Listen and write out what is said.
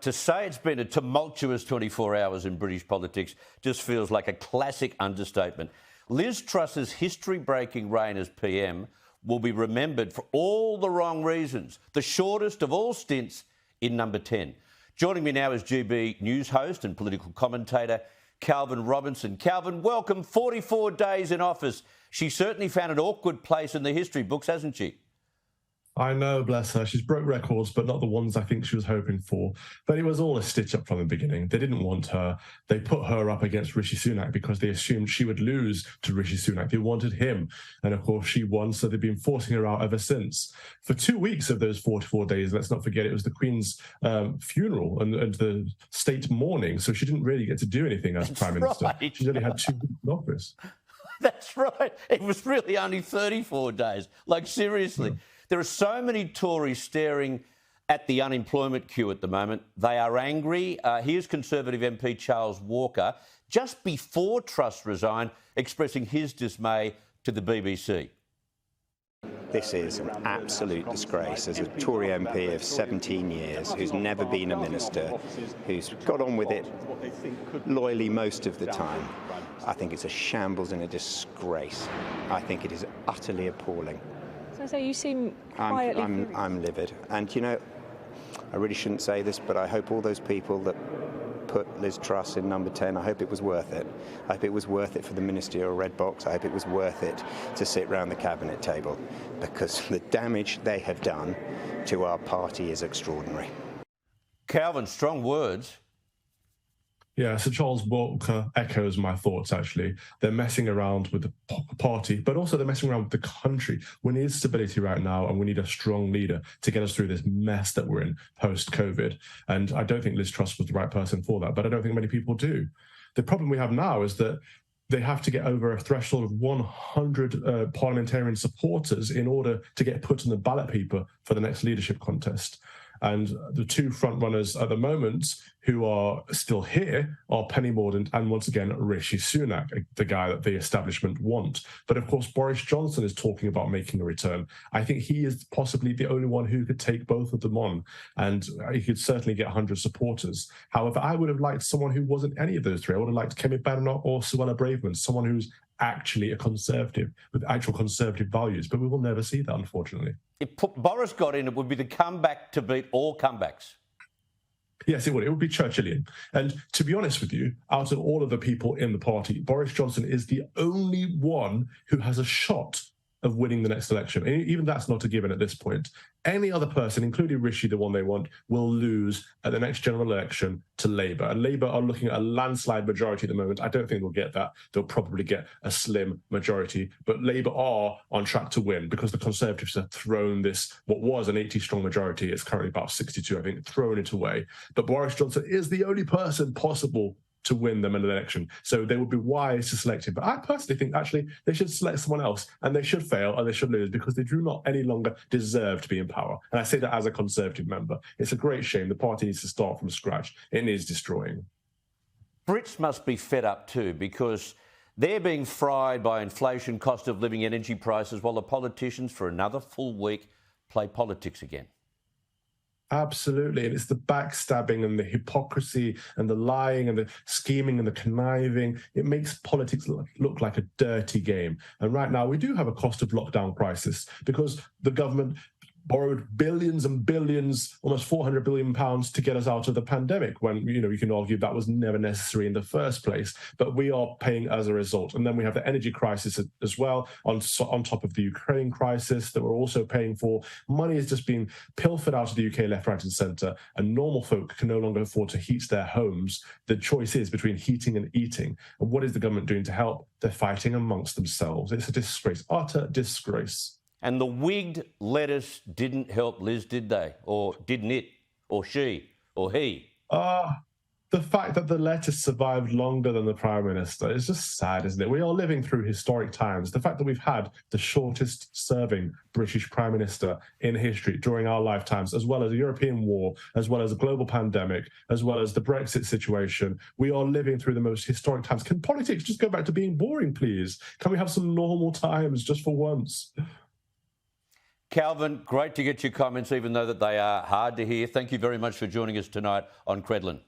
to say it's been a tumultuous 24 hours in British politics just feels like a classic understatement. Liz Truss's history-breaking reign as PM will be remembered for all the wrong reasons, the shortest of all stints in number 10. Joining me now is GB News host and political commentator Calvin Robinson. Calvin, welcome. 44 days in office. She certainly found an awkward place in the history books, hasn't she? I know, bless her. She's broke records, but not the ones I think she was hoping for. But it was all a stitch-up from the beginning. They didn't want her. They put her up against Rishi Sunak because they assumed she would lose to Rishi Sunak. They wanted him. And, of course, she won, so they've been forcing her out ever since. For 2 weeks of those 44 days, let's not forget, it was the Queen's funeral and the state mourning, so she didn't really get to do anything as Prime Minister. Right. She's only had 2 weeks in office. That's right. It was really only 34 days. Like, seriously. Yeah. There are so many Tories staring at the unemployment queue at the moment. They are angry. Here's Conservative MP Charles Walker, just before Truss resigned, expressing his dismay to the BBC. This is an absolute disgrace. As a Tory MP of 17 years, who's never been a minister, who's got on with it loyally most of the time, I think it's a shambles and a disgrace. I think it is utterly appalling. So you seem quietly... I'm livid. And, you know, I really shouldn't say this, but I hope all those people that put Liz Truss in number 10, I hope it was worth it. I hope it was worth it for the ministerial red box. I hope it was worth it to sit round the cabinet table, because the damage they have done to our party is extraordinary. Calvin, strong words. Yeah, so Charles Walker echoes my thoughts, actually. They're messing around with the party, but also they're messing around with the country. We need stability right now, and we need a strong leader to get us through this mess that we're in post-COVID. And I don't think Liz Truss was the right person for that, but I don't think many people do. The problem we have now is that they have to get over a threshold of 100 parliamentarian supporters in order to get put on the ballot paper for the next leadership contest. And the two front runners at the moment who are still here are Penny Mordaunt and, once again, Rishi Sunak, the guy that the establishment want. But, of course, Boris Johnson is talking about making a return. I think he is possibly the only one who could take both of them on, and he could certainly get 100 supporters. However, I would have liked someone who wasn't any of those three. I would have liked Kemi Badenoch or Suella Braverman, someone who's actually a conservative with actual conservative values. But we will never see that, unfortunately. If Boris got in, it would be the comeback to beat all comebacks. Yes, it would. It would be Churchillian. And to be honest with you, out of all of the people in the party, Boris Johnson is the only one who has a shot of winning the next election. And even that's not a given at this point. Any other person, including Rishi, the one they want, will lose at the next general election to Labour. And Labour are looking at a landslide majority at the moment. I don't think they'll get that. They'll probably get a slim majority. But Labour are on track to win because the Conservatives have thrown this, what was an 80-strong majority, it's currently about 62, I think, thrown it away. But Boris Johnson is the only person possible to win them in an election. So they would be wise to select him. But I personally think, actually, they should select someone else, and they should fail and they should lose because they do not any longer deserve to be in power. And I say that as a Conservative member. It's a great shame. The party needs to start from scratch. It needs destroying. Brits must be fed up too, because they're being fried by inflation, cost of living, energy prices, while the politicians, for another full week, play politics again. Absolutely. And it's the backstabbing and the hypocrisy and the lying and the scheming and the conniving. It makes politics look like a dirty game. And right now we do have a cost of lockdown crisis because the government borrowed billions and billions, almost 400 billion pounds to get us out of the pandemic when, you know, you can argue that was never necessary in the first place, but we are paying as a result. And then we have the energy crisis as well on top of the Ukraine crisis that we're also paying for. Money is just being pilfered out of the UK left, right and centre, and normal folk can no longer afford to heat their homes. The choice is between heating and eating. And what is the government doing to help? They're fighting amongst themselves. It's a disgrace, utter disgrace. And the wigged lettuce didn't help Liz, did they? Or didn't it? Or she? Or he? The fact that the lettuce survived longer than the Prime Minister is just sad, isn't it? We are living through historic times. The fact that we've had the shortest serving British Prime Minister in history during our lifetimes, as well as a European war, as well as a global pandemic, as well as the Brexit situation. We are living through the most historic times. Can politics just go back to being boring, please? Can we have some normal times just for once? Calvin, great to get your comments, even though that they are hard to hear. Thank you very much for joining us tonight on Credlin.